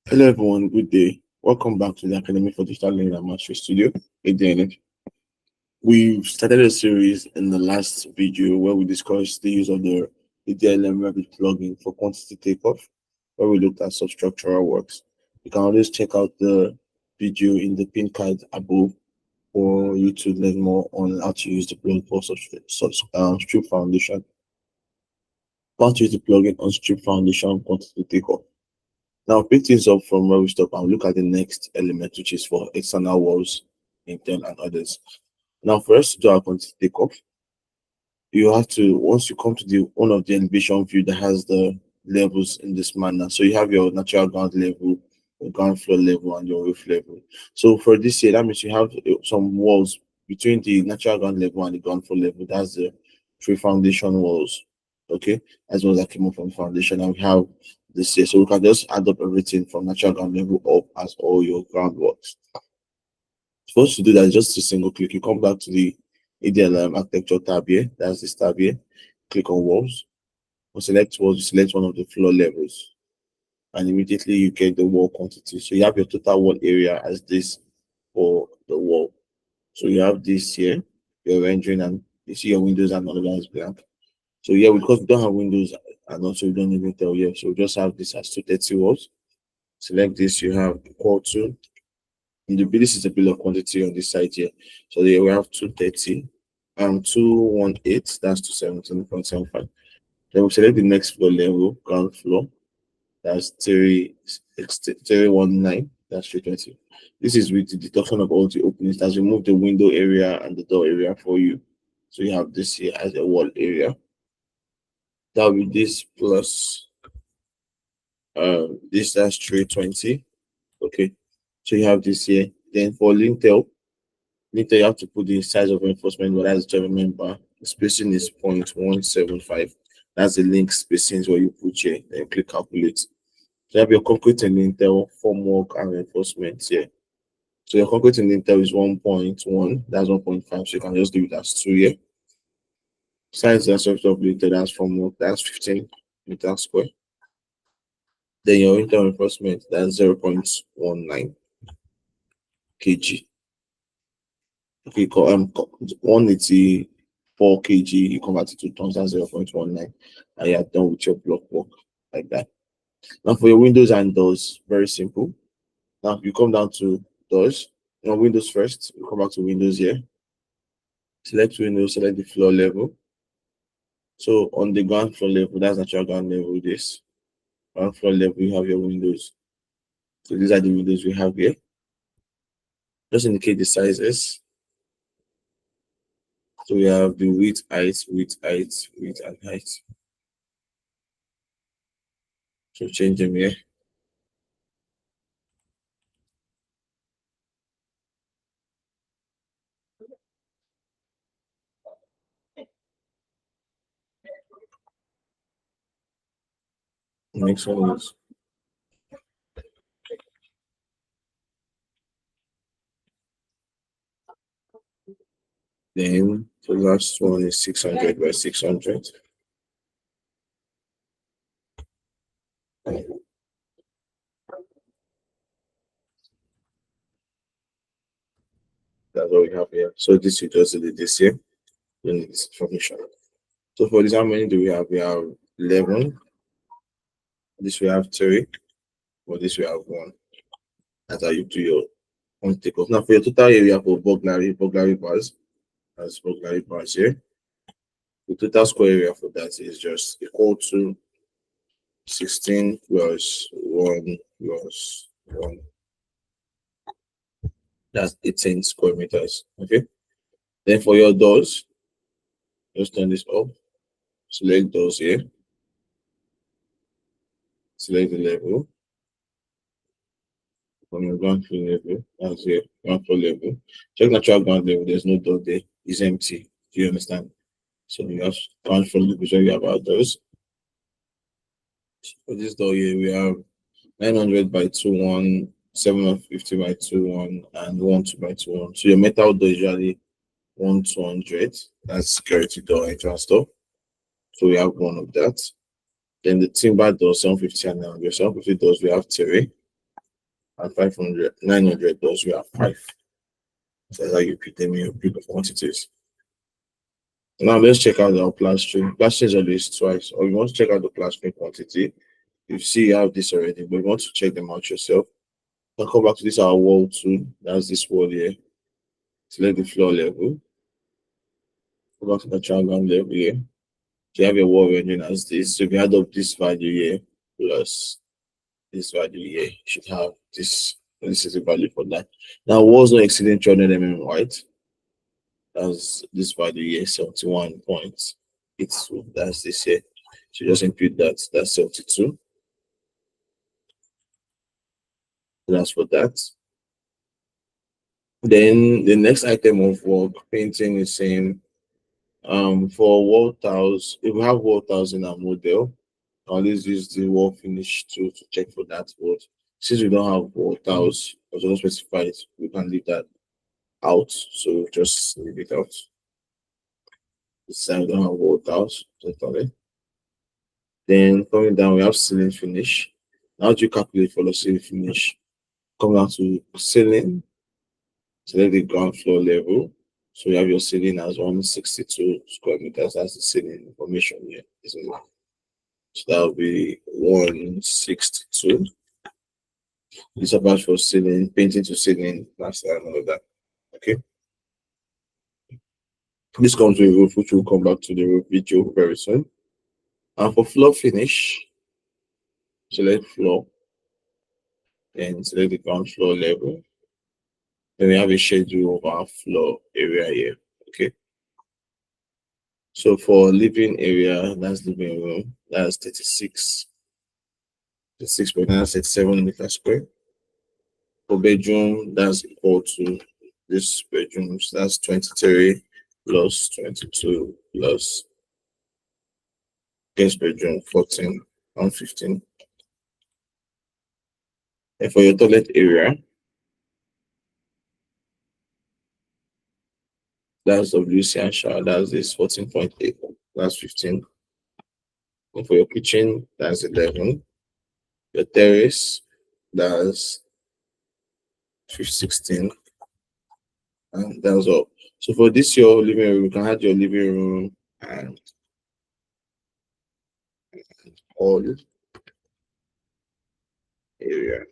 Hello everyone, good day. Welcome back to the Academy for Digital Learning and Mastery Studio, ADLM. We've started a series in the last video where we discussed the use of the ADLM Revit Plugin for quantity takeoff, where we looked at Superstructural Works. You can always check out the video in the pin card above for you to learn more on how to use the plugin for strip foundation. How to use the plugin on strip foundation quantity takeoff. Now, pick things up from where we stop and look at the next element, which is for external walls, internal and others. Now, for us to do our quantity takeoff, you have to, once you come to the one of the elevation view that has the levels in this manner. So you have your natural ground level, your ground floor level, and your roof level. So for this year, that means you have some walls between the natural ground level and the ground floor level. That's the three foundation walls. Okay, as well as that came up from foundation, and we have this year. So we can just add up everything from natural ground level up as all your groundworks. First to do that, just a single click. You come back to the ADLM architecture tab here. That's this tab here. Click on walls. Or select walls, you select one of the floor levels. And immediately you get the wall quantity. So you have your total wall area as this for the wall. So you have this here, your rendering, and you see your windows and all of that is blank. So yeah, because we don't have windows and also we don't even tell here, so we just have this as 230 walls. Select this, you have equal to, and this is the bill of quantity on this side here. So there we have 230 and 218, that's 217.75. Then we select the next floor level, ground floor, that's 319, that's 320. This is with the deduction of all the openings. That's remove the window area and the door area for you. So you have this here as a wall area. That will be this plus this, that's 320. Okay, so you have this here. Then for lintel you have to put the size of reinforcement, but that's 12 member. The spacing is 0.175. That's the link spacing where you put here. Then click calculate. So you have your concrete and lintel, formwork and reinforcement here. So your concrete and lintel is 1.1, that's 1.5. So you can just do it as 2 here. Size and surface of lintel, that's formwork, that's 15 meters square. Then your internal reinforcement, that's 0.19 kg. Okay, 184 kg, you convert it to tons, that's 0.19, and you're done with your block work like that. Now for your windows and doors, very simple. Now you come down to doors. Now windows first, you come back to windows here. Select windows, select the floor level. So on the ground floor level, that's natural ground level, this. Ground floor level, you have your windows. So these are the windows we have here. Just indicate the sizes. So we have the width, height, and height. So change them here. Next one is then the last one is 600 by 600. That's what we have here. So this you just did this here. Then this information. So for this, how many do we have? We have 11. This we have 3. For this we have 1. That's how you do your on takeoff. Now for your total area for burglary bars, that's burglary bars here. The total square area for that is just equal to 16 plus 1 plus 1. That's 18 square meters. Okay. Then for your doors, just turn this up. Select doors here. Select the level. From your ground floor level, that's here, ground floor level. Check natural ground level, there's no door there, it's empty. Do you understand? So you have ground floor level, show you about those. For this door here, we have 900 by 21, 750 by 21, and 12 by 21. So your metal door is usually 1200. That's security door, entrance door. So we have one of that. Then the timber door, 750 and 900. 750 doors, we have 3. and 500, 900 does you have 5. So that's how you put them in your Bill of Quantities. Now let's check out our plastering. Plastering is always twice, or you want to check out the plastering quantity. You see you have this already, but you want to check them out yourself. I'll come back to this our wall too. That's this wall here. Select the floor level. Go back to the triangle level here. So you have your wall rendering as this. So if you add up this value here plus this value here, you should have this. This is the value for that. Now walls not exceeding 300 mm wide. That's this value here, 71.82. That's this here. So just input that. That's 72. That's for that. Then the next item of work, painting is saying for wall tiles, if we have wall tiles in our model, always use the wall finish tool to check for that. But since we don't have wall tiles, as well specified, we can leave that out. So just leave it out. This time we don't have wall tiles, totally. Then coming down, we have ceiling finish. How do you calculate for the ceiling finish? Come down to ceiling, select the ground floor level. So you have your ceiling as 162 square meters. That's the ceiling information here, isn't it? So that will be 162. This about for ceiling, painting to ceiling, plaster, and all of that. Okay. This comes with roof, which will come back to the roof video very soon. And for floor finish, select floor, then select the ground floor level. Then we have a schedule of our floor area here. Okay. So for living area, that's living room, that's 36. 36.967 meters square. For bedroom, that's equal to this bedroom, so that's 23 plus 22 plus guest bedroom 14 and 15. And for your toilet area, that's WC and shower, that's this 14.8, that's 15. And for your kitchen, that's 11. Your terrace, that's 16. And that's all. So for this your living room, you can have your living room and all area.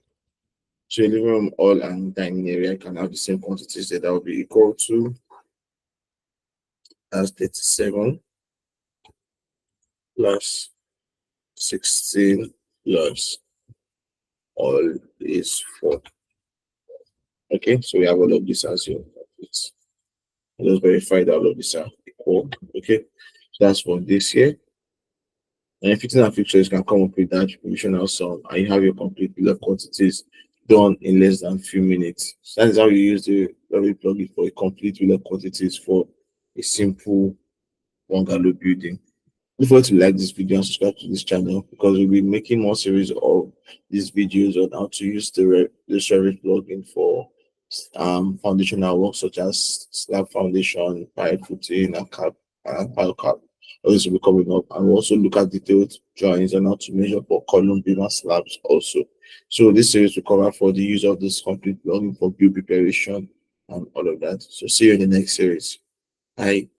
So your living room, all and dining area can have the same quantities that will be equal to as 37 plus 16 plus all is 4. Okay, so we have all of this as your outputs. Let's verify that all of these are equal. Okay, so that's for this here. And fitting and fixtures can come up with that provisional sum, and you have your complete bill of quantities done in less than a few minutes. So that is how you use the Revit plugin for a complete bill of quantities for a simple bungalow building. Don't forget to like this video and subscribe to this channel, because we'll be making more series of these videos on how to use the Revit plugin for foundational work such as slab foundation, pipe footing, and cap and pile cap. All this will be coming up, and we'll also look at detailed drawings on how to measure for column, beam, and slabs also. So this series will cover for the use of this complete plugin for build preparation and all of that. So see you in the next series. Bye.